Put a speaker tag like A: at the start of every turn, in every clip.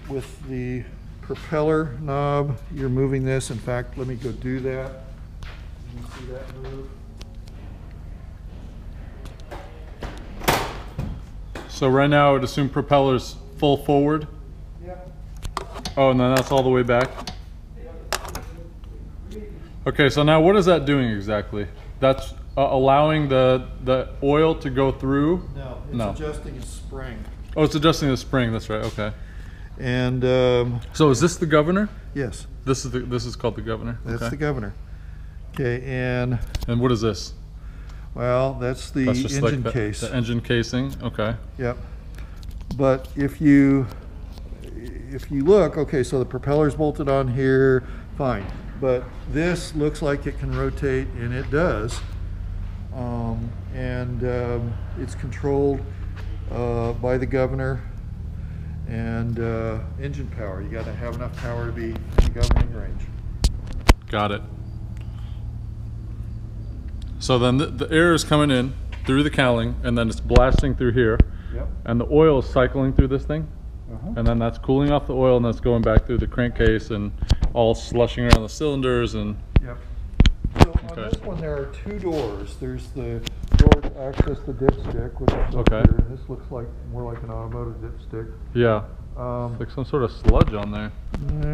A: with the propeller knob, you're moving this. In fact, let me go do that. You see that move?
B: So right now I would assume propeller's full forward.
A: Yep.
B: Oh, and then that's all the way back. Okay, so now what is that doing exactly? That's allowing the oil to go through?
A: No, it's adjusting its spring.
B: Oh, it's adjusting the spring. That's right. Okay.
A: And
B: so is this the governor?
A: yes,
B: This is called the governor.
A: that's
B: Okay.
A: the governor. Okay, and
B: And what is this?
A: well, that's the
B: That's just
A: engine
B: like
A: case.
B: the engine casing. Okay.
A: Yep. But if you look, okay, so the propeller's bolted on here, fine. But this looks like it can rotate, and it does. It's controlled by the governor and engine power. You got to have enough power to be in the governing range.
B: Got it. So then the air is coming in through the cowling, and then it's blasting through here.
A: Yep.
B: And the oil is cycling through this thing. And then that's cooling off the oil, and that's going back through the crankcase and all slushing around the cylinders. And
A: yep. So on this one, there are two doors. There's the door to access the dipstick, which is up here. And this looks like more like an automotive dipstick.
B: yeah, it's like some sort of sludge on there.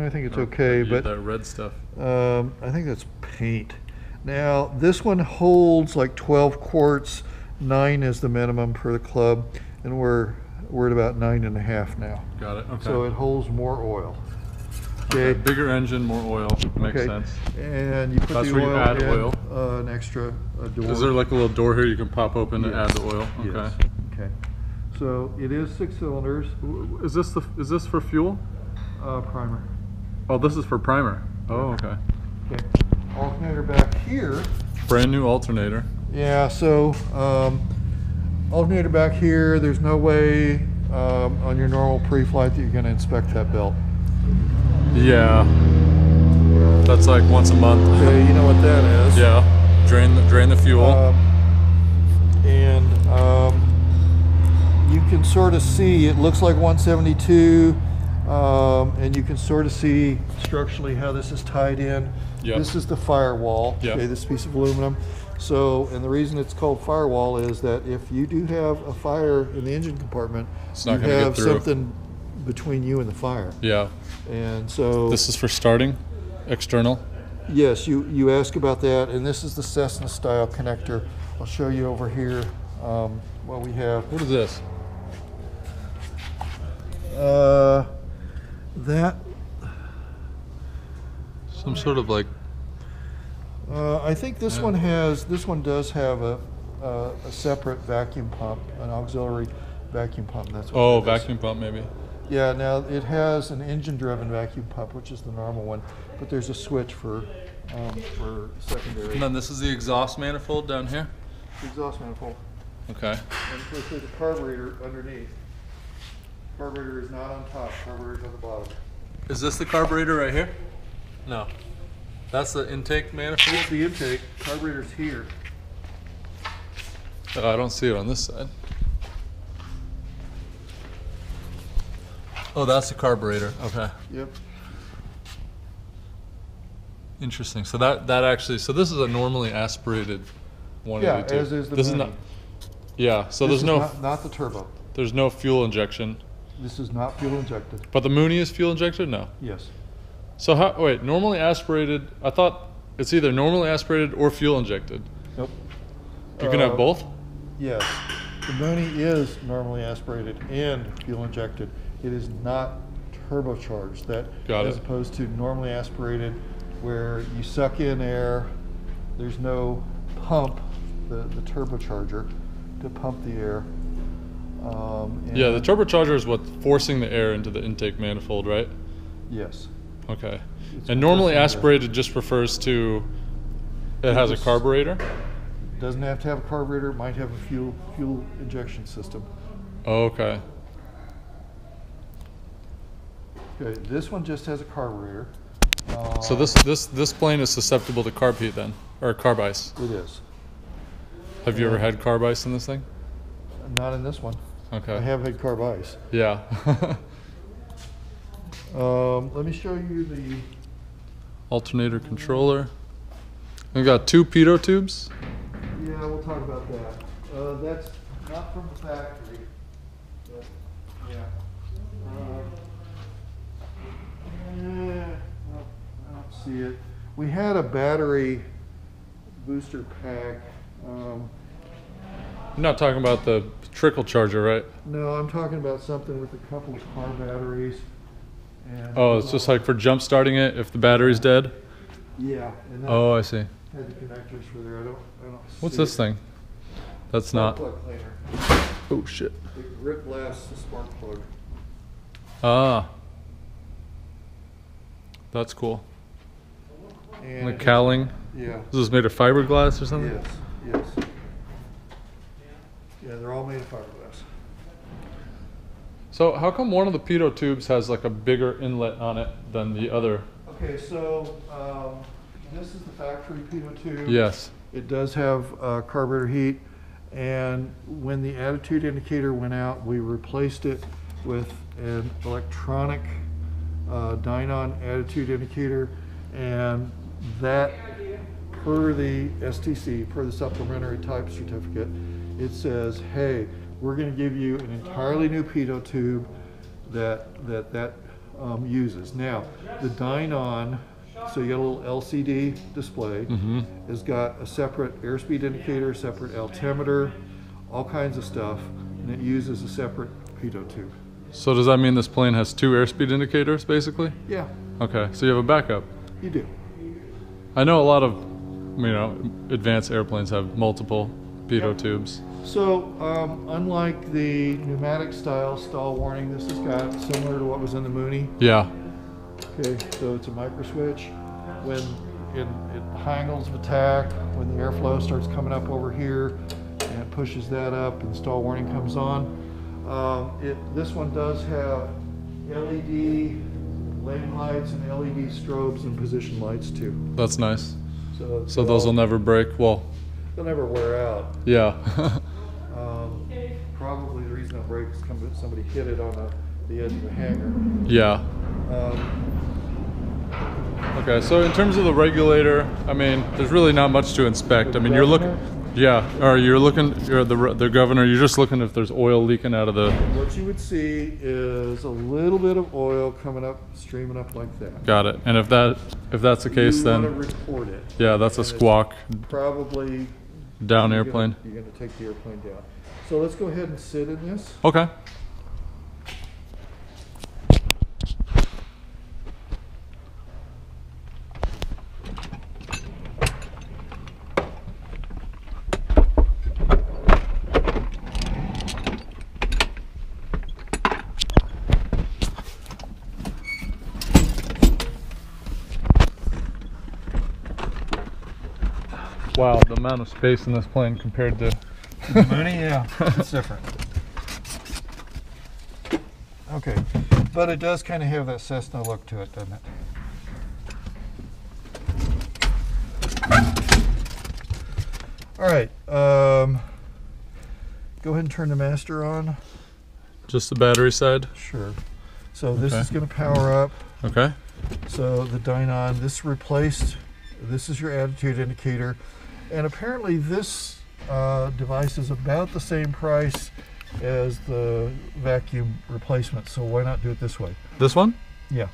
A: I think it's okay, but
B: that red stuff.
A: I think that's paint. Now, this one holds like 12 quarts. 9 is the minimum per the club, and we're at about 9.5 now.
B: Got it. Okay.
A: So it holds more oil.
B: Okay. Bigger engine, more oil. Makes
A: Okay.
B: sense.
A: And you put
B: That's
A: the
B: where you
A: oil
B: add
A: in,
B: oil.
A: an extra door.
B: Is there like a little door here you can pop open to
A: Yes.
B: add the oil? Okay.
A: Yes. Okay. So it is 6 cylinders.
B: Is this for fuel?
A: Primer.
B: Oh, this is for primer. Oh, okay.
A: Okay. Alternator back here.
B: Brand new alternator.
A: Yeah, so alternator back here, there's no way on your normal pre-flight that you're going to inspect that belt.
B: Yeah. That's like once a month.
A: Okay, you know what that is.
B: Yeah. Drain the fuel.
A: You can sort of see, it looks like 172, and you can sort of see structurally how this is tied in.
B: Yep.
A: This is the firewall,
B: Yep.
A: okay, this piece of aluminum. So, and the reason it's called firewall is that if you do have a fire in the engine compartment,
B: It's
A: you
B: not gonna get
A: have
B: through.
A: something between you and the fire.
B: Yeah.
A: And so,
B: This is for starting, external.
A: yes, you ask about that, and this is the Cessna style connector. I'll show you over here what we have.
B: What is this?
A: That
B: Some sort of like.
A: I think this one does have a separate vacuum pump, an auxiliary vacuum pump. That's what
B: Oh,
A: it is.
B: vacuum pump maybe.
A: Yeah, now it has an engine-driven vacuum pump, which is the normal one, but there's a switch for secondary.
B: And then this is the exhaust manifold down here.
A: The exhaust manifold.
B: Okay.
A: And of course, there's a carburetor underneath. Carburetor is not on top. Carburetor is on the bottom.
B: Is this the carburetor right here? No. That's the intake manifold?
A: Here's the intake. Carburetor's here.
B: Oh, I don't see it on this side. Oh, that's the carburetor. Okay.
A: Yep.
B: Interesting. So that actually, so this is a normally aspirated 182.
A: Yeah, as is the
B: This is
A: Mooney.
B: not. Yeah. So
A: This
B: there's
A: is
B: no
A: not the turbo.
B: there's no fuel injection.
A: This is not fuel injected.
B: But the Mooney is fuel injected? No.
A: Yes.
B: So how? Wait, normally aspirated. I thought it's either normally aspirated or fuel injected.
A: Nope.
B: You can have both.
A: Yes. The Mooney is normally aspirated and fuel injected. It is not turbocharged.
B: Got
A: as
B: it.
A: opposed to normally aspirated, where you suck in air. There's no pump, the turbocharger, to pump the air.
B: Yeah, the turbocharger is what's forcing the air into the intake manifold, right?
A: Yes.
B: Okay.
A: It's
B: And normally
A: compressing the air.
B: aspirated just refers to it has a
A: It's-
B: carburetor.
A: Doesn't have to have a carburetor. Might have a fuel injection system.
B: Oh, okay.
A: Okay. This one just has a carburetor.
B: So this plane is susceptible to carb heat then, or carb ice.
A: It is.
B: Have you ever had carb ice in this thing?
A: Not in this one.
B: Okay.
A: I have had carb ice.
B: Yeah.
A: Let me show you the.
B: Alternator controller. We got 2 pitot tubes.
A: Yeah, we'll talk about that. That's not from the factory, but yeah. I don't see it. We had a battery booster pack.
B: You're not talking about the trickle charger, right?
A: No, I'm talking about something with a couple of car batteries. And
B: Oh, it's just like for jump starting it if the battery's dead?
A: yeah. And that
B: Oh, I see.
A: had the connectors for there. I don't
B: What's
A: see
B: this
A: it.
B: thing? That's not.
A: Spark plug cleaner.
B: Oh, shit.
A: It rip blasts the spark plug.
B: Ah. That's cool.
A: And
B: Like cowling.
A: yeah.
B: Is this made of fiberglass or something?
A: Yes, yes. Yeah, they're all made of fiberglass.
B: So how come one of the pitot tubes has like a bigger inlet on it than the other?
A: Okay, so this is the factory pitot tube.
B: Yes.
A: It does have carburetor heat, and when the attitude indicator went out, we replaced it with an electronic Dynon attitude indicator, and that, per the STC, per the supplementary type certificate, it says, hey, we're going to give you an entirely new pitot tube that uses. Now, the Dynon, so you got a little LCD display, has got a separate airspeed indicator, separate altimeter, all kinds of stuff, and it uses a separate pitot tube.
B: So does that mean this plane has 2 airspeed indicators, basically?
A: Yeah,
B: Okay, so you have a backup.
A: you do.
B: I know a lot of, advanced airplanes have multiple pitot
A: Yep.
B: tubes.
A: So, unlike the pneumatic style stall warning, this has got similar to what was in the Mooney.
B: Yeah.
A: Okay, so it's a micro switch. When in high angles of attack, when the airflow starts coming up over here, and it pushes that up, and stall warning comes on. This one does have LED landing lights and LED strobes and position lights too.
B: That's nice.
A: So
B: those will never break. Well,
A: they'll never wear out.
B: yeah.
A: Probably the reason they'll break is somebody hit it on the edge of the hangar.
B: Yeah. Okay, so in terms of the regulator, there's really not much to inspect. You're looking, yeah, or you're the governor, you're just looking if there's oil leaking out of the...
A: What you would see is a little bit of oil coming up, streaming up like that.
B: Got it. And if that's the case,
A: You
B: then...
A: want to report it.
B: Yeah, that's a
A: And it's
B: squawk.
A: Probably...
B: Down airplane.
A: You're going to take the airplane down. So let's go ahead and sit in this.
B: Okay. Wow, the amount of space in this plane compared to
A: The Mooney, yeah, it's different. Okay, but it does kind of have that Cessna look to it, doesn't it? All right, go ahead and turn the master on.
B: just the battery side.
A: Sure. So this
B: Okay.
A: is going to power up.
B: Okay.
A: So the Dynon, this replaced, this is your attitude indicator. And apparently this device is about the same price as the vacuum replacement. So why not do it this way?
B: This one?
A: Yeah.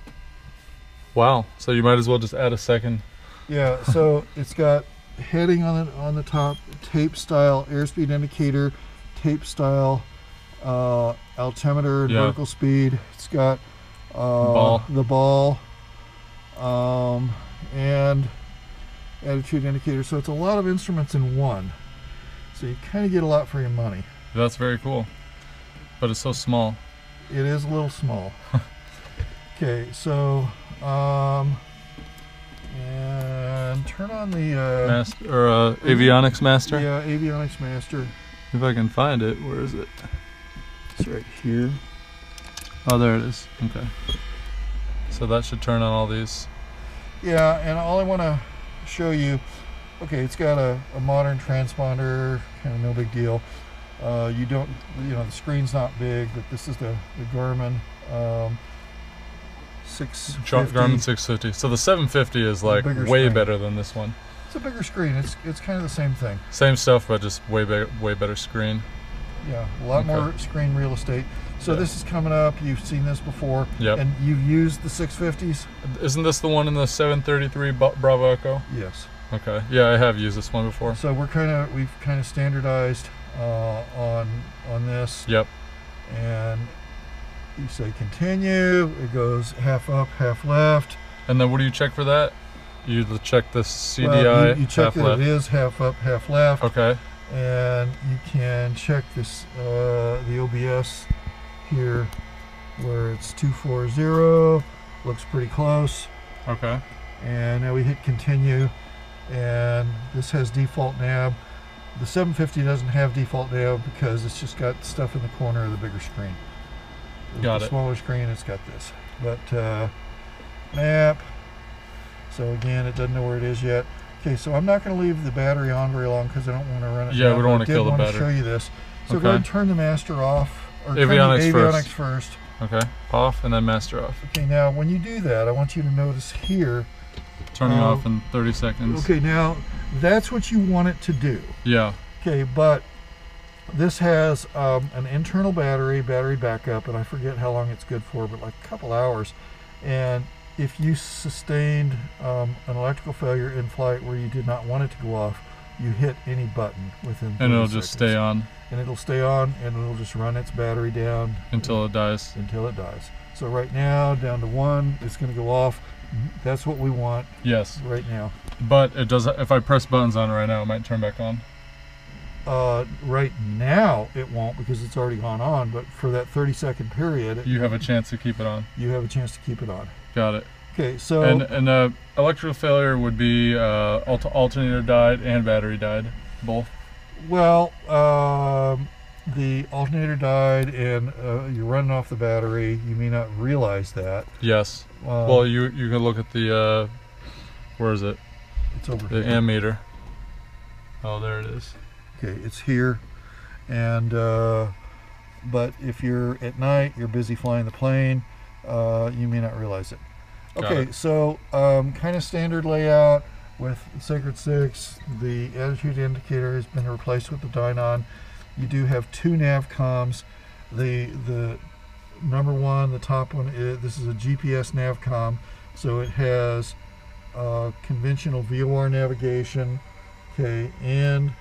B: Wow. So you might as well just add a second.
A: Yeah, so it's got heading on the top, tape style airspeed indicator, tape style altimeter and
B: Yeah.
A: vertical speed. It's got
B: Ball.
A: the ball and attitude indicator. So it's a lot of instruments in one. So you kind of get a lot for your money.
B: That's very cool. But it's so small.
A: It is a little small. Okay, so and turn on the
B: Avionics master.
A: yeah, avionics master.
B: If I can find it, where is it?
A: It's right here.
B: Oh, there it is. Okay. So that should turn on all these.
A: Yeah, and all I want to show you, okay, it's got a modern transponder, kind of no big deal. You don't, the screen's not big, but this is the Garmin. 650.
B: Garmin 650. So the 750 is like
A: Bigger
B: way
A: screen.
B: better than this one.
A: It's a bigger screen. It's kind of the same thing.
B: Same stuff, but just way better screen.
A: Yeah, a lot
B: Okay.
A: more screen real estate. So this is coming up. You've seen this before.
B: Yep.
A: And you've used the 650s?
B: Isn't this the one in the 733 Bravo Echo?
A: Yes.
B: Okay. Yeah, I have used this one before.
A: So we've kind of standardized on this.
B: Yep.
A: And you say continue. It goes half up, half left.
B: And then what do you check for that? You check the CDI.
A: Well, you check
B: half
A: that
B: left.
A: it is half up, half left.
B: Okay.
A: And you can check this the OBS here where it's 240. Looks pretty close.
B: Okay.
A: And now we hit continue, and this has default nav. The 750 doesn't have default nav because it's just got stuff in the corner of the bigger screen.
B: Got
A: the
B: it.
A: smaller screen, it's got this. But map. So again, it doesn't know where it is yet. Okay, so I'm not going to leave the battery on very long because I don't want to run it.
B: Yeah,
A: down,
B: we don't want to kill the
A: I did want
B: battery.
A: to show you this. So
B: Okay.
A: go ahead and turn the master off. Or
B: Avionics
A: turn the avionics
B: first.
A: first.
B: Okay. Off and then master off.
A: Okay, now when you do that, I want you to notice here.
B: Turning off in 30 seconds.
A: Okay, now that's what you want it to do.
B: Yeah.
A: Okay, but this has an internal battery backup, and I forget how long it's good for, but like a couple hours. And if you sustained an electrical failure in flight where you did not want it to go off, you hit any button within 30
B: And it'll
A: seconds.
B: just stay on
A: And it'll stay on, and it'll just run its battery down
B: until it dies.
A: until it dies. So right now, down to 1, it's going to go off. That's what we want
B: Yes.
A: right now.
B: But it does. If I press buttons on it right now, it might turn back on.
A: Right now it won't because it's already gone on, but for that 30-second period,
B: You have a chance to keep it on.
A: you have a chance to keep it on.
B: Got it.
A: Okay, so
B: And electrical failure would be alternator died and battery died, both.
A: well, the alternator died and you're running off the battery. You may not realize that.
B: Yes. Well, you can look at the where is it?
A: it's over
B: The
A: here.
B: ammeter. Oh, there it is.
A: Okay, it's here, and but if you're at night, you're busy flying the plane, you may not realize it.
B: Got
A: Okay,
B: it.
A: so kind of standard layout with Sacred 6. The attitude indicator has been replaced with the Dynon. You do have 2 nav comms. The number one, the top one, this is a GPS nav comm, so it has conventional VOR navigation, okay, and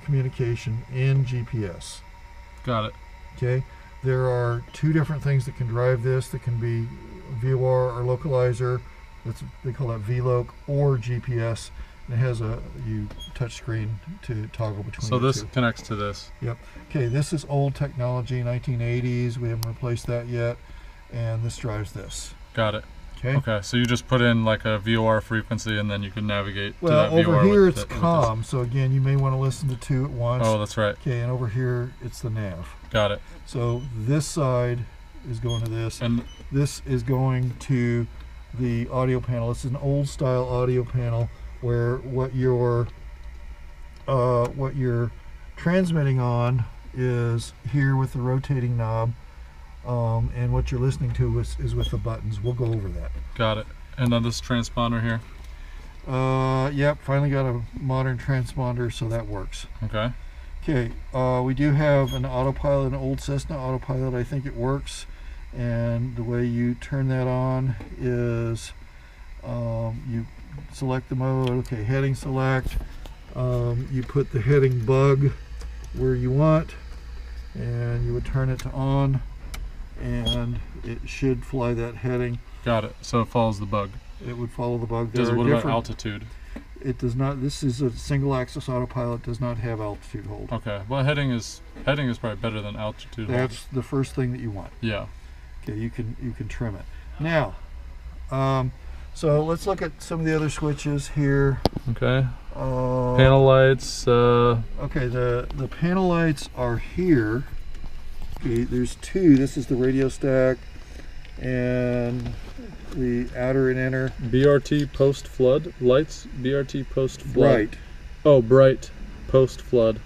A: communication in GPS.
B: Got it.
A: Okay, there are 2 different things that can drive this. That can be VOR or localizer. They call that VLOC, or GPS. And it has a touch screen to toggle between.
B: So
A: the
B: this
A: 2.
B: connects to this.
A: Yep. Okay, this is old technology, 1980s. We haven't replaced that yet, and this drives this.
B: Got it.
A: Okay.
B: Okay, so you just put in like a VOR frequency and then you can navigate to
A: Well,
B: that VOR
A: over here
B: with
A: it's
B: the- with
A: comm. So again, you may want to listen to 2 at once.
B: this. Oh, that's right.
A: Okay, and over here it's the nav.
B: Got it.
A: So this side is going to this.
B: And
A: This is going to the audio panel. This is an old style audio panel where what you're transmitting on is here with the rotating knob, and what you're listening to is with the buttons. We'll go over that.
B: got it. And then this transponder here.
A: Yep, finally got a modern transponder, so that works.
B: Okay.
A: Okay, we do have an Autopilot, an old Cessna Autopilot. I think it works, and the way you turn that on is you select the mode. Okay, heading select. You put the heading bug where you want, and you would turn it to on, and it should fly that heading.
B: Got it. So it follows the bug.
A: It would follow the bug.
B: Does
A: There
B: it,
A: are
B: what about
A: different-
B: altitude?
A: It does not. This is a single axis Autopilot. Does not have altitude hold.
B: Okay. Well, heading is probably better than altitude. hold.
A: That's the first thing that you want.
B: Yeah.
A: Okay, you can trim it. Now, so let's look at some of the other switches here.
B: Okay. Panel lights.
A: Okay, the panel lights are here. Okay, there's 2. This is the radio stack, and the outer and inner.
B: BRT post flood lights. BRT post flood.
A: Bright
B: Oh, bright post flood.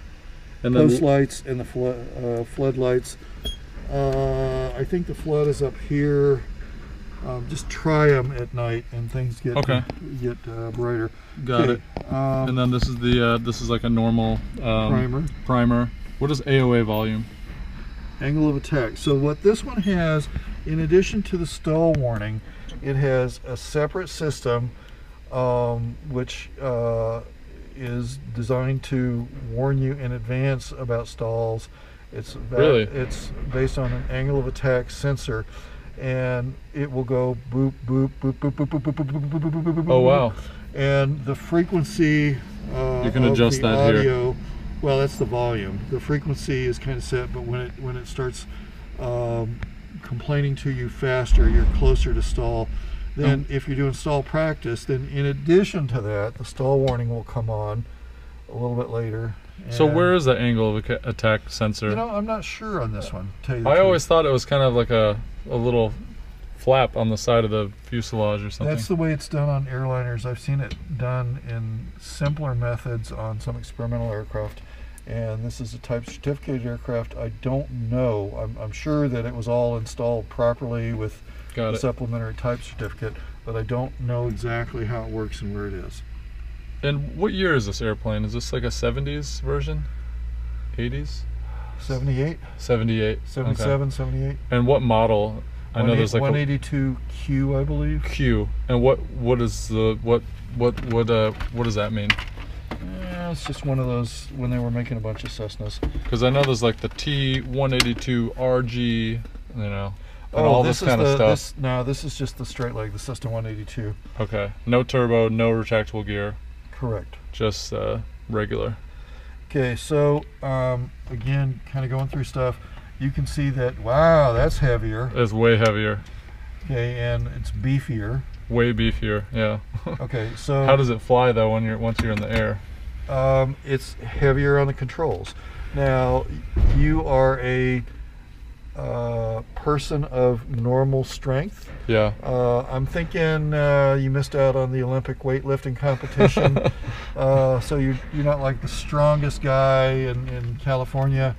B: And then
A: post lights and the flood lights. I think the flood is up here. Just try them at night, and things get brighter.
B: Got it. And then this is the this is like a normal primer. What is AOA volume?
A: Angle of attack. So what this one has, in addition to the stall warning, it has a separate system which is designed to warn you in advance about stalls. It's based on an angle of attack sensor, and it will go boop boop boop boop boop boop boop boop boop boop boop boop boop.
B: Oh wow!
A: And the frequency
B: you can adjust that
A: audio,
B: here.
A: well, that's the volume. The frequency is kind of set, but when it starts complaining to you faster, you're closer to stall. Then if you're doing stall practice, then in addition to that, the stall warning will come on a little bit later.
B: So where is the angle of attack sensor?
A: You know, I'm not sure on this one. To tell you the
B: I
A: truth.
B: always thought it was kind of like a little flap on the side of the fuselage or something.
A: That's the way it's done on airliners. I've seen it done in simpler methods on some experimental aircraft, and this is a type certificated aircraft. I don't know. I'm sure that it was all installed properly with the supplementary type certificate, but I don't know exactly how it works and where it is.
B: And what year is this airplane? Is this like a 70s version? 80s?
A: 78?
B: 78.
A: 77,
B: okay.
A: 78.
B: And what model? I know there's like
A: 182Q, I believe.
B: Q. And what is the what does that mean?
A: Yeah, it's just one of those when they were making a bunch of Cessnas.
B: Because I know there's like the T182RG, you know. And
A: Oh,
B: all
A: this
B: this kind of stuff.
A: No, this is just the straight leg, the Cessna 182.
B: Okay. No turbo, no retractable gear.
A: Correct.
B: Just regular.
A: Okay, so again, kind of going through stuff, you can see that, wow, that's heavier.
B: It's way heavier.
A: Okay, and it's beefier.
B: Way beefier, yeah.
A: Okay, so
B: how does it fly though once you're in the air?
A: It's heavier on the controls. Now, you are a person of normal strength.
B: Yeah.
A: I'm thinking you missed out on the Olympic weightlifting competition. So you're not like the strongest guy in California.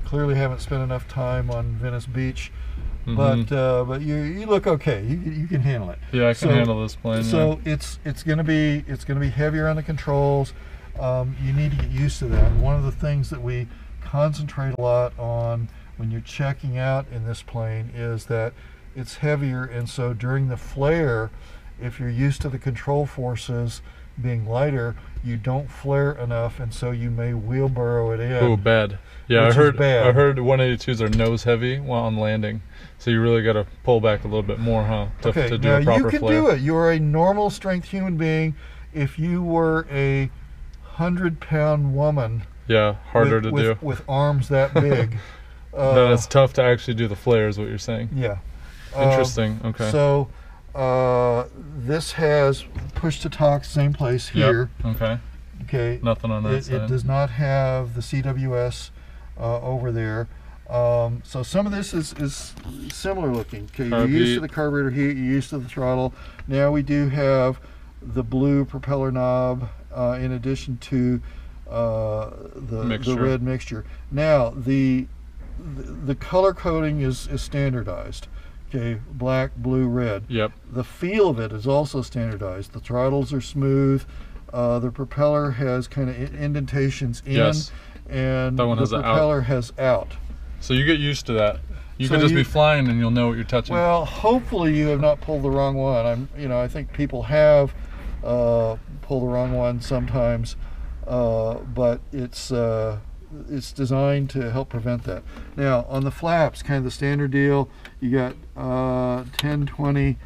A: Clearly haven't spent enough time on Venice Beach. But you look okay. You can handle it.
B: Yeah, I can handle this plane.
A: So it's gonna be heavier on the controls. You need to get used to that. One of the things that we concentrate a lot on when you're checking out in this plane is that it's heavier, and so during the flare, if you're used to the control forces being lighter, you don't flare enough, and so you may wheelbarrow it in.
B: Oh, bad. Yeah, I heard 182s are nose heavy while on landing, so you really got to pull back a little bit more, huh? To do a proper flare.
A: You can do it. You're a normal strength human being. If you were a 100-pound woman,
B: yeah, harder to do
A: with arms that big.
B: Then it's tough to actually do the flare, is what you're saying.
A: Yeah.
B: Interesting. Okay.
A: So this has push to talk, same place here.
B: Yep. Okay.
A: Okay.
B: Nothing on that side.
A: It does not have the CWS over there. So some of this is similar looking. Okay, you're used to the carburetor heat, you're used to the throttle. Now we do have the blue propeller knob in addition to the red mixture. Now the color coding is standardized. Okay, black, blue, red.
B: Yep.
A: The feel of it is also standardized. The throttles are smooth. The propeller has kind of indentations in, and the propeller has out.
B: So you get used to that. You could just be flying and you'll know what you're touching.
A: Well, hopefully you have not pulled the wrong one. I think people have pulled the wrong one sometimes, but it's designed to help prevent that. Now on the flaps, kind of the standard deal, you got 10, 20,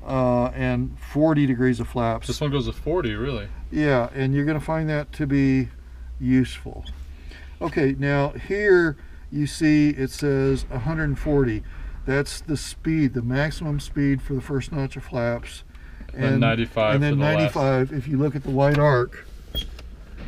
A: and 40 degrees of flaps.
B: This one goes to 40, really?
A: Yeah, and you're going to find that to be useful. Okay, now here you see it says 140. That's the speed, the maximum speed for the first notch of flaps.
B: And 95
A: and then
B: for the
A: 95,
B: last.
A: if you look at the white arc,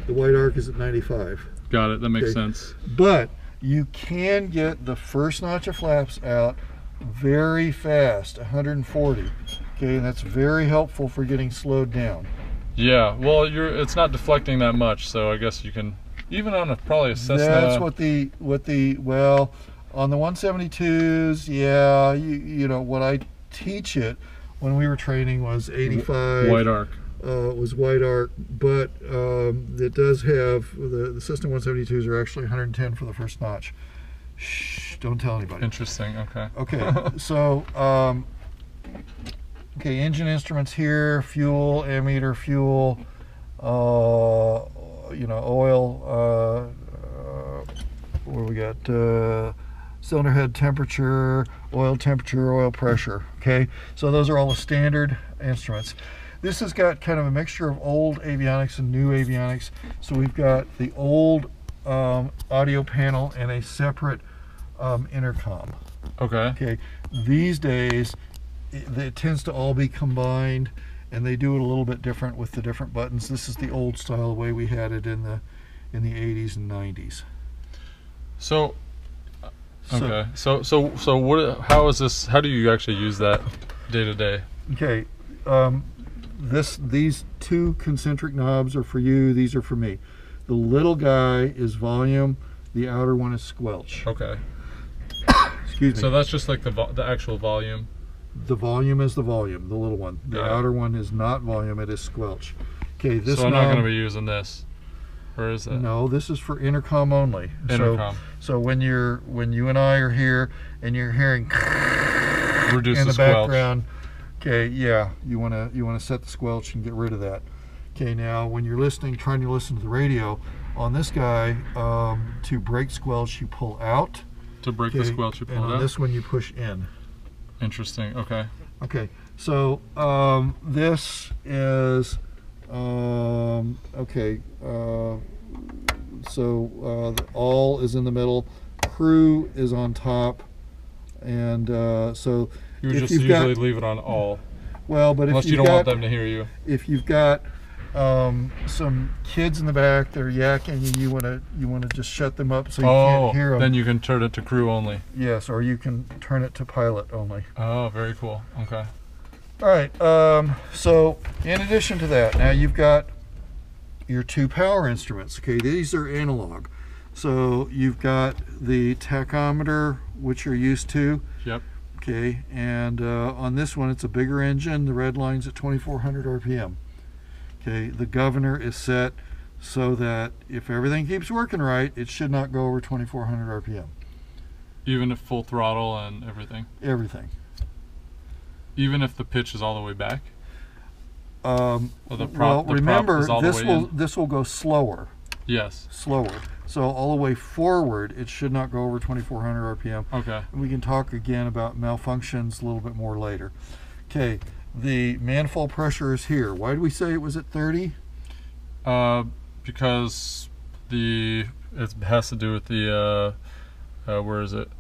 A: the white arc is at 95.
B: Got it, that makes sense.
A: But you can get the first notch of flaps out very fast, 140. Okay, and that's very helpful for getting slowed down.
B: Yeah, well, it's not deflecting that much, so I guess you can, even on probably a Cessna.
A: That's On the 172s, yeah, you know, what I teach it when we were training was 85.
B: White arc.
A: Was white arc, but it does have, the Cessna 172s are actually 110 for the first notch. Shh, don't tell anybody.
B: Interesting, okay.
A: Okay, so, okay, engine instruments here, fuel, ammeter, fuel, you know, oil, what do we got? Cylinder head temperature, oil pressure, okay? So those are all the standard instruments. This has got kind of a mixture of old avionics and new avionics. So we've got the old audio panel and a separate intercom.
B: Okay.
A: Okay, these days it tends to all be combined, and they do it a little bit different with the different buttons. This is the old style, the way we had it in the 80s and 90s.
B: So okay, so what? How is this? How do you actually use that day to day?
A: Okay, these two concentric knobs are for you. These are for me. The little guy is volume. The outer one is squelch.
B: Okay.
A: Excuse me.
B: So that's just like the actual volume.
A: The volume is the volume. The little one. The outer one is not volume. It is squelch. Okay. This.
B: So I'm not going to be using this. Or is it?
A: No, this is for intercom only.
B: Intercom.
A: So when you and I are here and you're hearing
B: Reduce
A: in the
B: squelch.
A: background, okay, yeah, you wanna set the squelch and get rid of that. Okay, now when you're trying to listen to the radio, on this guy, to break squelch you pull out.
B: To break the squelch you pull
A: and
B: it
A: on
B: out.
A: this one you push in.
B: Interesting. Okay.
A: Okay, so this is okay. So all is in the middle, crew is on top, and so
B: You would
A: if
B: just
A: you've
B: usually
A: got,
B: leave it on all.
A: well, but
B: Unless
A: if
B: you
A: you've
B: don't
A: got,
B: want them to hear you.
A: if you've got some kids in the back that are yakking and you wanna just shut them up so you can't hear them.
B: Then you can turn it to crew only.
A: Yes, or you can turn it to pilot only.
B: Oh, very cool. Okay.
A: All right. So in addition to that, now you've got your two power instruments. Okay, these are analog. So you've got the tachometer, which you're used to.
B: Yep.
A: Okay, and on this one, it's a bigger engine. The red line's at 2,400 RPM. Okay, the governor is set so that if everything keeps working right, it should not go over 2,400 RPM.
B: Even if full throttle and everything.
A: Everything.
B: Even if the pitch is all the way back. Or the prop,
A: Well,
B: the
A: remember,
B: prop is all
A: this
B: the way in.
A: this will go slower.
B: Yes.
A: Slower. So all the way forward, it should not go over 2,400 RPM.
B: Okay.
A: And we can talk again about malfunctions a little bit more later. Okay, the manifold pressure is here. Why did we say it was at 30?
B: Because it has to do with the where is it?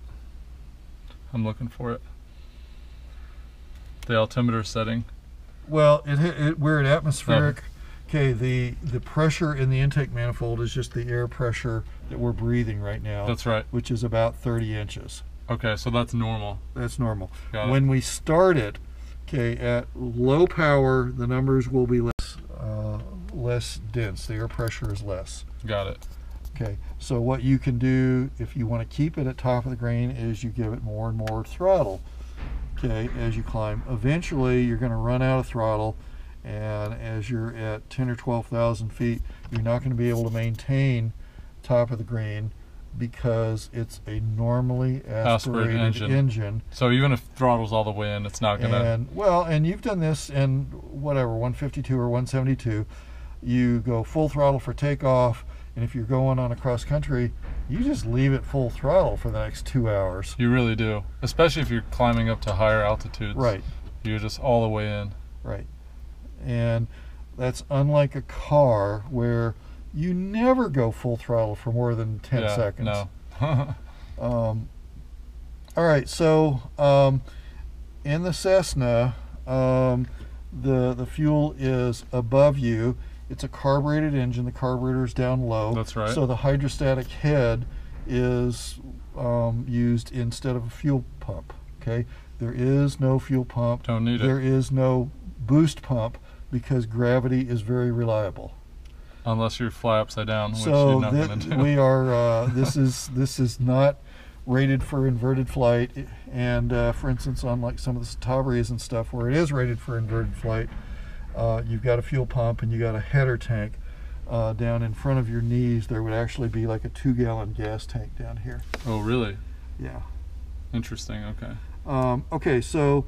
B: I'm looking for it. The altimeter setting.
A: Well, we're at atmospheric. Okay, the pressure in the intake manifold is just the air pressure that we're breathing right now.
B: That's right.
A: Which is about 30 inches.
B: Okay, so that's normal.
A: That's normal.
B: Got it.
A: When we start it, okay, at low power, the numbers will be less dense. The air pressure is less.
B: Got it.
A: Okay, so what you can do if you want to keep it at top of the grain is you give it more and more throttle. Okay, as you climb. Eventually, you're going to run out of throttle, and as you're at 10 or 12,000 feet, you're not going to be able to maintain top of the grain because it's a normally aspirated engine.
B: So even if throttle's all the way in, it's not going to...
A: And you've done this in whatever, 152 or 172. You go full throttle for takeoff, and if you're going on a cross country, you just leave it full throttle for the next 2 hours.
B: You really do. Especially if you're climbing up to higher altitudes.
A: Right.
B: You're just all the way in.
A: Right. And that's unlike a car where you never go full throttle for more than 10 seconds.
B: No.
A: All right, so in the Cessna, the fuel is above you. It's a carbureted engine. The carburetor's down low.
B: That's right.
A: So the hydrostatic head is used instead of a fuel pump. Okay, there is no fuel pump.
B: Don't need it.
A: There is no boost pump because gravity is very reliable.
B: Unless you fly upside down, which
A: So
B: you're not going to do.
A: we are. This is not rated for inverted flight, and for instance on like some of the Cetabrias and stuff where it is rated for inverted flight, you've got a fuel pump and you got a header tank down in front of your knees. There would actually be like a 2-gallon gas tank down here.
B: Oh, really?
A: Yeah.
B: Interesting. Okay.
A: Okay, so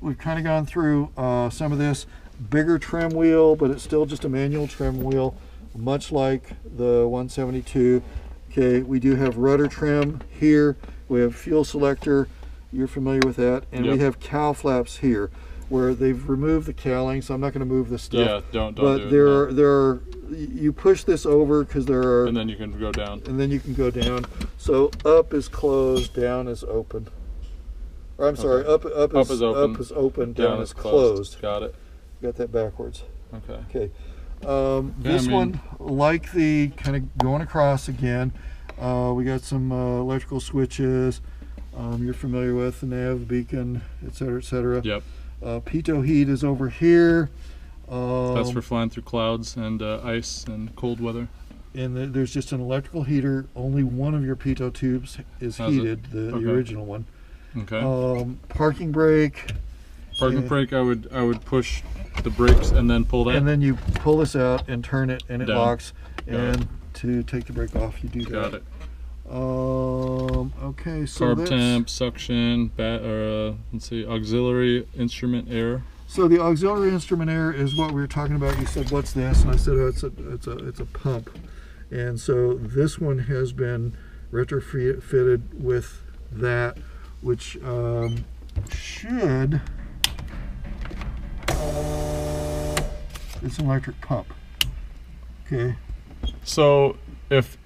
A: we've kind of gone through some of this. Bigger trim wheel, but it's still just a manual trim wheel, much like the 172. Okay, we do have rudder trim here. We have fuel selector. You're familiar with that. And we have cowl flaps here, where they've removed the cowling, so I'm not going to move this stuff.
B: Yeah, don't
A: but
B: do it.
A: there are, you push this over because there are...
B: And then you can go down.
A: And then you can go down. So up is closed, down is open. Or I'm sorry, up is open, down is closed.
B: Got it.
A: Got that backwards.
B: Okay.
A: Okay. This one, like the kind of going across again, we got some electrical switches. You're familiar with the nav, beacon, etc., etc.
B: Yep.
A: Pitot heat is over here.
B: That's for flying through clouds and ice and cold weather.
A: And there's just an electrical heater. Only one of your pitot tubes is heated, the original one.
B: Okay.
A: Parking brake.
B: Parking brake, I would push the brakes and then pull that.
A: And then you pull this out and turn it, and it locks.
B: Got
A: to take the brake off, you do that.
B: Got it.
A: Okay, so
B: carb temp, suction, let's see, auxiliary instrument air.
A: So the auxiliary instrument air is what we were talking about. You said, "What's this?" And I said, "Oh, it's a pump." And so this one has been retrofitted with that, which should. It's an electric pump. Okay.
B: So if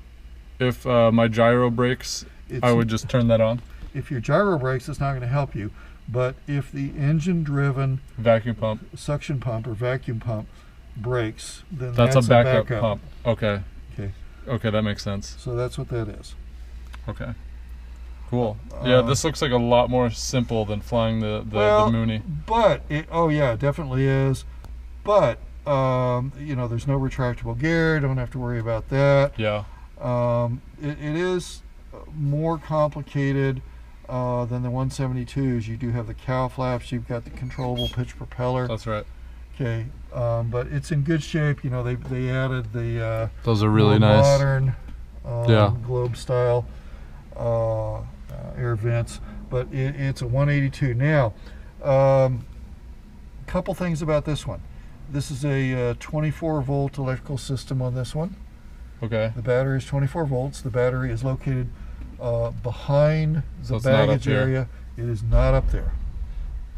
B: my gyro breaks, I would just turn that on.
A: If your gyro breaks, it's not going to help you. But if the engine-driven
B: vacuum pump,
A: suction pump, or vacuum pump breaks, then
B: that's a backup pump. Okay.
A: Okay.
B: Okay, that makes sense.
A: So that's what that is.
B: Okay. Cool. Yeah, this looks like a lot more simple than flying the Mooney.
A: But oh yeah, it definitely is. But you know, there's no retractable gear. Don't have to worry about that.
B: Yeah.
A: It is more complicated than the 172s. You do have the cowl flaps. You've got the controllable pitch propeller.
B: That's right.
A: Okay, but it's in good shape. You know, they added the
B: those are really nice,
A: modern globe style air vents, but it's a 182. Now, couple things about this one. This is a 24-volt electrical system on this one.
B: Okay.
A: The battery is 24 volts. The battery is located behind the baggage area. It is not up there.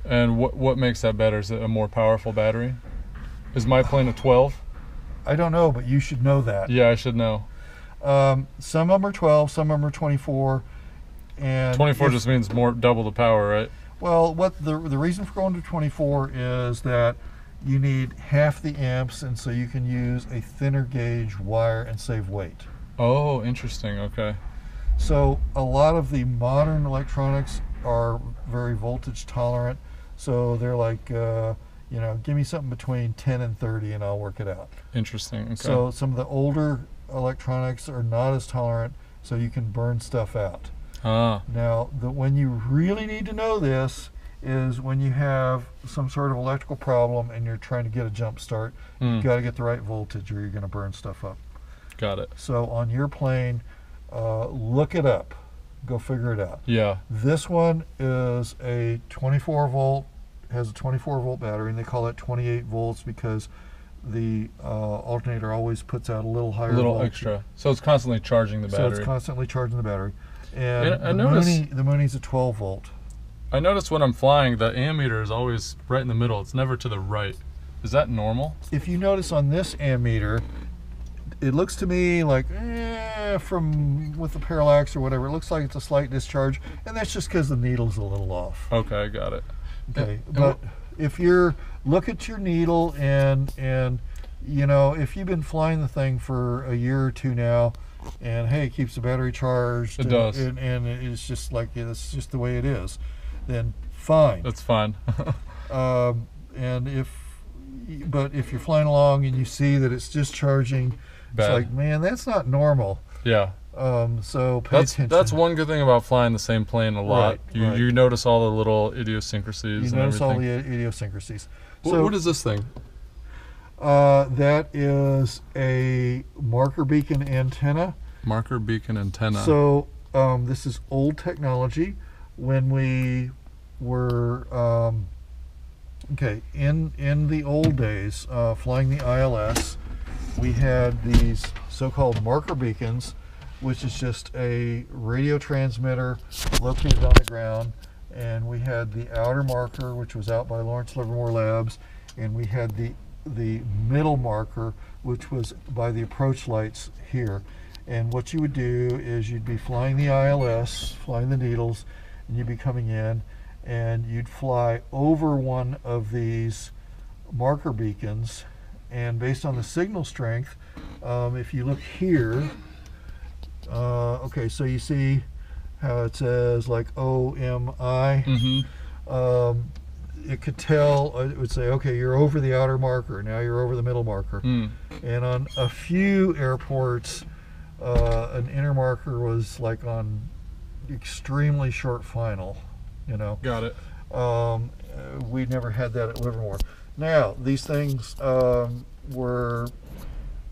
B: And what makes that better? Is it a more powerful battery? Is my plane a 12?
A: I don't know, but you should know that.
B: Yeah, I should know.
A: Some of them are 12, some of them are 24. And
B: 24 just means double the power, right?
A: Well, what the reason for going to 24 is that you need half the amps, and so you can use a thinner gauge wire and save weight.
B: Oh, interesting. Okay.
A: So a lot of the modern electronics are very voltage tolerant. So they're like, you know, give me something between 10 and 30 and I'll work it out.
B: Interesting. Okay.
A: So some of the older electronics are not as tolerant, so you can burn stuff out.
B: Ah.
A: Now, when you really need to know this is when you have some sort of electrical problem and you're trying to get a jump start. You've got to get the right voltage or you're going to burn stuff up.
B: Got it.
A: So on your plane, look it up. Go figure it out.
B: Yeah.
A: This one is a 24 volt, has a 24 volt battery, and they call it 28 volts because the alternator always puts out a little higher voltage.
B: Extra. So it's constantly charging the battery.
A: So it's constantly charging the battery. And the Mooney's a 12 volt.
B: I notice when I'm flying, the ammeter is always right in the middle. It's never to the right. Is that normal?
A: If you notice on this ammeter, it looks to me like, with the parallax or whatever, it looks like it's a slight discharge, and that's just because the needle's a little off.
B: Okay, got it.
A: Okay, but if you're, look at your needle, and you know, if you've been flying the thing for a year or two now, and hey, it keeps the battery charged.
B: It does.
A: And it's just like, it's just the way it is, then fine.
B: That's fine.
A: And if you're flying along and you see that it's discharging, it's like, man, that's not normal.
B: Yeah.
A: So pay attention.
B: That's one good thing about flying the same plane a lot.
A: Right,
B: You notice all the little idiosyncrasies.
A: You
B: and
A: notice all
B: everything.
A: the idiosyncrasies.
B: What is this thing?
A: That is a marker beacon antenna.
B: Marker beacon antenna.
A: So this is old technology. When we were in the old days, flying the ILS, we had these so-called marker beacons, which is just a radio transmitter located on the ground, and we had the outer marker, which was out by Lawrence Livermore Labs, and we had the middle marker, which was by the approach lights here. And what you would do is you'd be flying the ILS, flying the needles, and you'd be coming in, and you'd fly over one of these marker beacons, and based on the signal strength, if you look here, okay, so you see how it says like OMI. It could tell, it would say, okay, you're over the outer marker, now you're over the middle marker. And on a few airports, an inner marker was like on extremely short final, you know.
B: Got it.
A: We never had that at Livermore. Now, these things were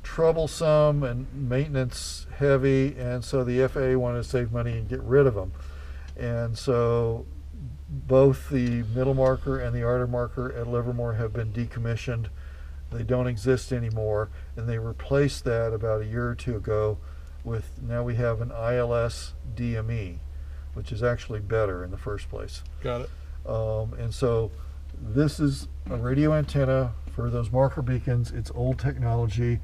A: troublesome and maintenance heavy, and so the FAA wanted to save money and get rid of them. And so both the middle marker and the outer marker at Livermore have been decommissioned. They don't exist anymore, and they replaced that about a year or two ago with, now we have an ILS DME, which is actually better in the first place.
B: Got it.
A: And so this is a radio antenna for those marker beacons. It's old technology.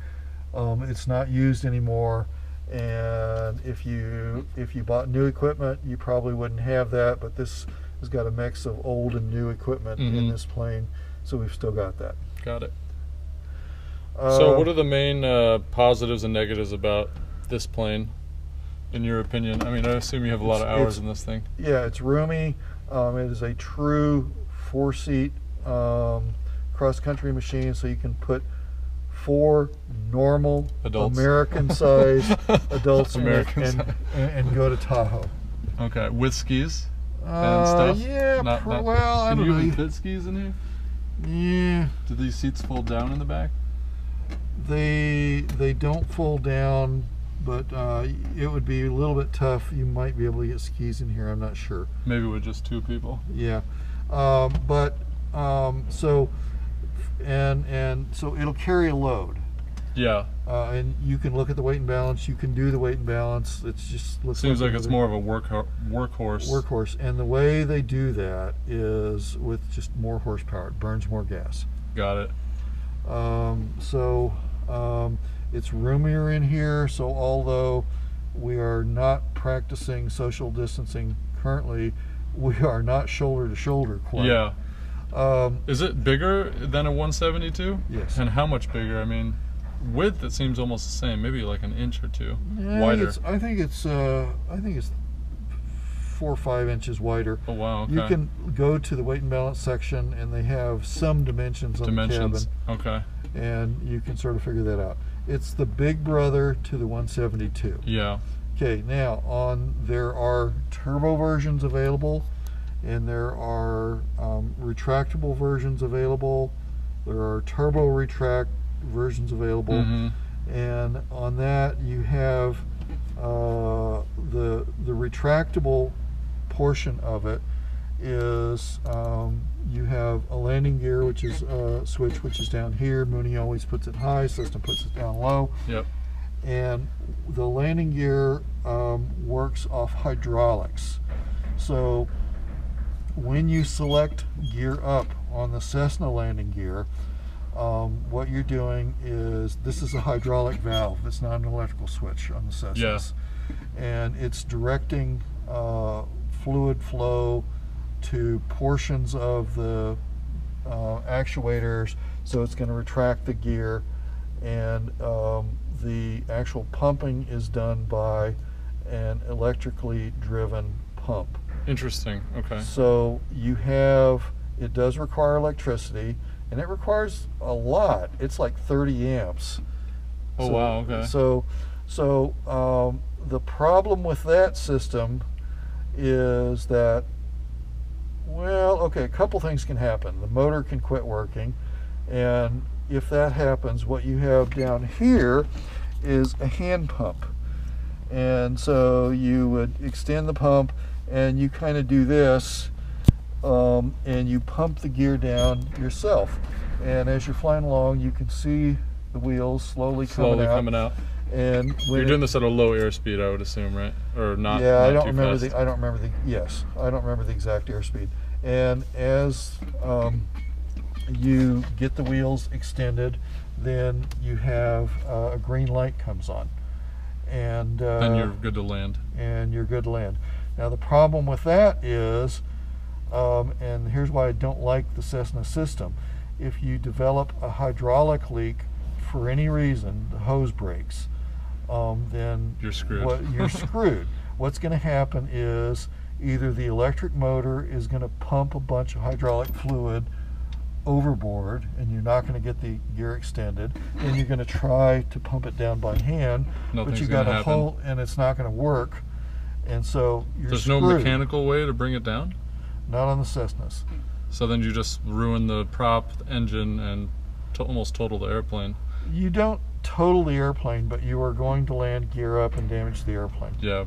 A: It's not used anymore. And if you bought new equipment, you probably wouldn't have that, but this has got a mix of old and new equipment in this plane, so we've still got that.
B: Got it. So what are the main positives and negatives about this plane, in your opinion? I mean, I assume you have a lot of hours in this thing.
A: Yeah, it's roomy. It is a true 4-seat cross-country machine, so you can put 4 normal
B: Adults.
A: American-sized adults in it
B: American
A: and go to Tahoe.
B: Okay, with skis and stuff?
A: Yeah, well, I don't know.
B: Can you even fit skis in here?
A: Yeah.
B: Do these seats fold down in the back?
A: They don't fold down, but it would be a little bit tough. You might be able to get skis in here, I'm not sure.
B: Maybe with just 2 people.
A: Yeah. So it'll carry a load.
B: Yeah.
A: And you can look at the weight and balance. You can do the weight and balance. It's just
B: seems like it's more of a workhorse.
A: Workhorse, and the way they do that is with just more horsepower. It burns more gas.
B: Got it.
A: It's roomier in here. So although we are not practicing social distancing currently, we are not shoulder to shoulder quite.
B: Yeah. Is it bigger than a 172?
A: Yes.
B: And how much bigger? I mean, width, it seems almost the same, maybe like an inch or 2
A: Yeah,
B: wider.
A: I think it's 4 or 5 inches wider.
B: Oh wow, okay.
A: You can go to the weight and balance section, and they have some dimensions on the cabin.
B: Okay.
A: And you can sort of figure that out. It's the big brother to the 172.
B: Yeah.
A: Okay, now there are turbo versions available, and there are retractable versions available. There are turbo retract versions available, and on that you have the retractable portion of it is you have a landing gear, which is switch, which is down here. Mooney always puts it high, Cessna puts it down low.
B: Yep.
A: And the landing gear works off hydraulics. So when you select gear up on the Cessna landing gear, what you're doing is, this is a hydraulic valve. It's not an electrical switch on the Cessnas.
B: Yeah.
A: And it's directing fluid flow to portions of the actuators, so it's going to retract the gear, and the actual pumping is done by an electrically driven pump.
B: Interesting. Okay.
A: So it does require electricity, and it requires a lot. It's like 30 amps.
B: Oh wow, okay.
A: So the problem with that system is that, well, okay, a couple things can happen. The motor can quit working, and if that happens, what you have down here is a hand pump. And so you would extend the pump and you kind of do this, and you pump the gear down yourself. And as you're flying along, you can see the wheels slowly coming out. And when
B: you're doing this at a low airspeed, I would assume, right? Or not?
A: Yeah,
B: not
A: I don't
B: too
A: remember
B: fast.
A: I don't remember the exact airspeed. And as you get the wheels extended, then you have a green light comes on, and
B: then you're good to land.
A: And you're good to land. Now the problem with that is, and here's why I don't like the Cessna system. If you develop a hydraulic leak for any reason, the hose breaks, then
B: you're screwed.
A: You're screwed. What's going to happen is either the electric motor is going to pump a bunch of hydraulic fluid overboard, and you're not going to get the gear extended, and you're going to try to pump it down by hand, but you got a hole and it's not going to work, and so you're
B: There's
A: screwed.
B: no mechanical way to bring it down?
A: Not on the Cessnas.
B: So then you just ruin the prop, the engine, and almost total the airplane.
A: You don't total the airplane, but you are going to land gear up and damage the airplane.
B: Yeah,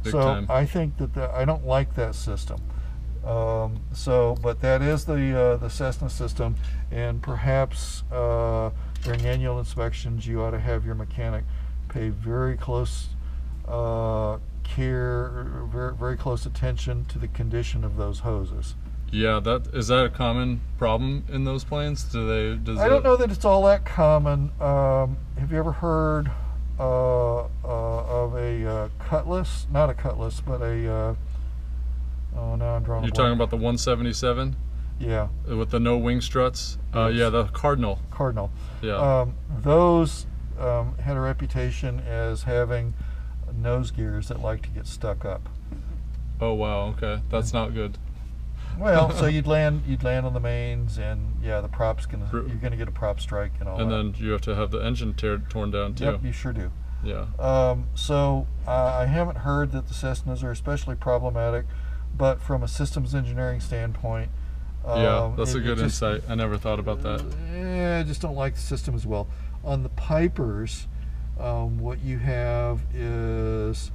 B: big
A: so
B: time.
A: I think that I don't like that system. But that is the Cessna system, and perhaps during annual inspections, you ought to have your mechanic pay very close care, very close attention to the condition of those hoses.
B: Yeah, is that a common problem in those planes?
A: I don't know that it's all that common. Have you ever heard of a cutlass? Not a cutlass, but a oh, now I'm drawing a blank.
B: You're talking about the 177?
A: Yeah.
B: With the no wing struts?
A: Yes.
B: Yeah, the Cardinal.
A: Cardinal.
B: Yeah.
A: Those had a reputation as having nose gears that like to get stuck up.
B: Oh wow, okay. That's not good.
A: Well, so you'd land on the mains, and yeah, the prop's you're gonna get a prop strike and all that.
B: And then you have to have the engine torn down too.
A: Yep, you sure do.
B: Yeah.
A: So I haven't heard that the Cessnas are especially problematic, but from a systems engineering standpoint,
B: yeah, that's a good insight. I never thought about that.
A: I just don't like the system as well. On the Pipers, what you have is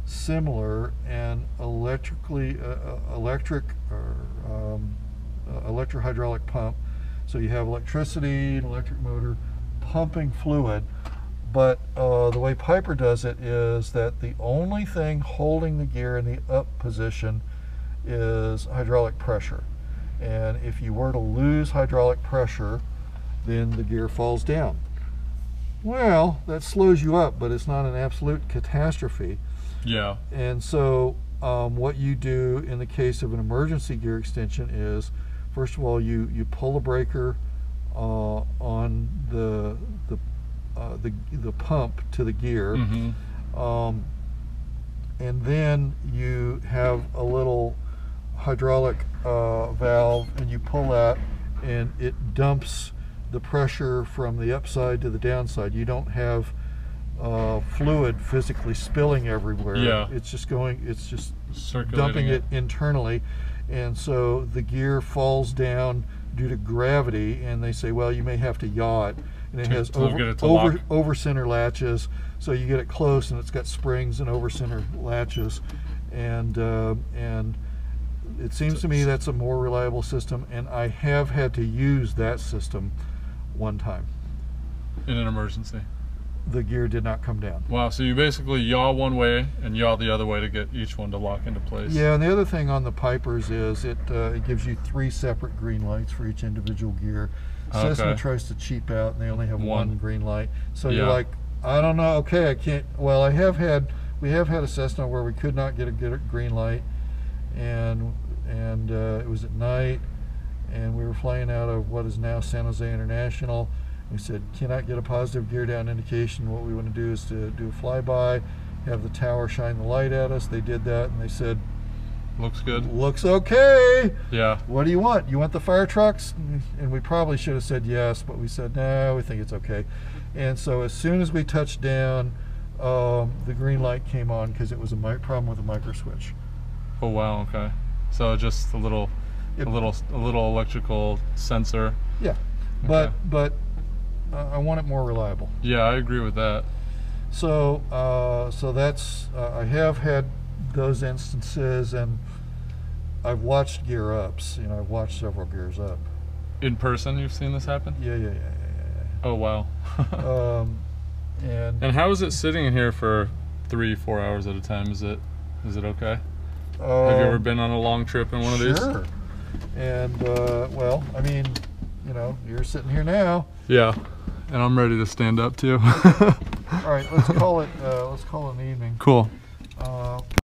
A: similar and electrohydraulic pump. So you have electricity, an electric motor pumping fluid, but the way Piper does it is that the only thing holding the gear in the up position is hydraulic pressure. And if you were to lose hydraulic pressure, then the gear falls down. Well, that slows you up, but it's not an absolute catastrophe.
B: Yeah.
A: And so what you do in the case of an emergency gear extension is, first of all, you pull the breaker on the pump to the gear,
B: Mm-hmm.
A: And then you have a little hydraulic valve, and you pull that, and it dumps the pressure from the upside to the downside. You don't have fluid physically spilling everywhere.
B: Yeah.
A: It's just
B: Circulating
A: dumping it internally, and so the gear falls down due to gravity, and they say, well, you may have to yaw it, and it has over center latches, so you get it close, and it's got springs and over center latches, and it seems to me that's a more reliable system, and I have had to use that system one time.
B: In an emergency.
A: The gear did not come down.
B: Wow, so you basically yaw one way and yaw the other way to get each one to lock into place.
A: Yeah, and the other thing on the Pipers is it gives you 3 separate green lights for each individual gear.
B: Okay.
A: Cessna tries to cheap out, and they only have one green light. So
B: Yeah.
A: you're like, I don't know, okay, I can't. Well, we have had a Cessna where we could not get a green light, and it was at night, and we were flying out of what is now San Jose International. We said, cannot get a positive gear down indication. What we want to do is to do a flyby, have the tower shine the light at us. They did that, and they said,
B: Looks good.
A: looks okay.
B: Yeah.
A: What do you want? You want the fire trucks? And we probably should have said yes, but we said, no, we think it's okay. And so as soon as we touched down, the green light came on because it was a problem with a micro switch.
B: Oh wow, okay. So just a little electrical sensor.
A: Yeah,
B: Okay.
A: but I want it more reliable.
B: Yeah, I agree with that.
A: So so that's I have had those instances, and I've watched gear ups. You know, I've watched several gears up.
B: In person, you've seen this happen?
A: Yeah.
B: Oh wow.
A: And
B: how is it sitting in here for 3-4 hours at a time? Is it okay? Have you ever been on a long trip in one of these?
A: Sure. And well, I mean, you know, you're sitting here now.
B: Yeah, and I'm ready to stand up too.
A: All right, let's call it an evening.
B: Cool.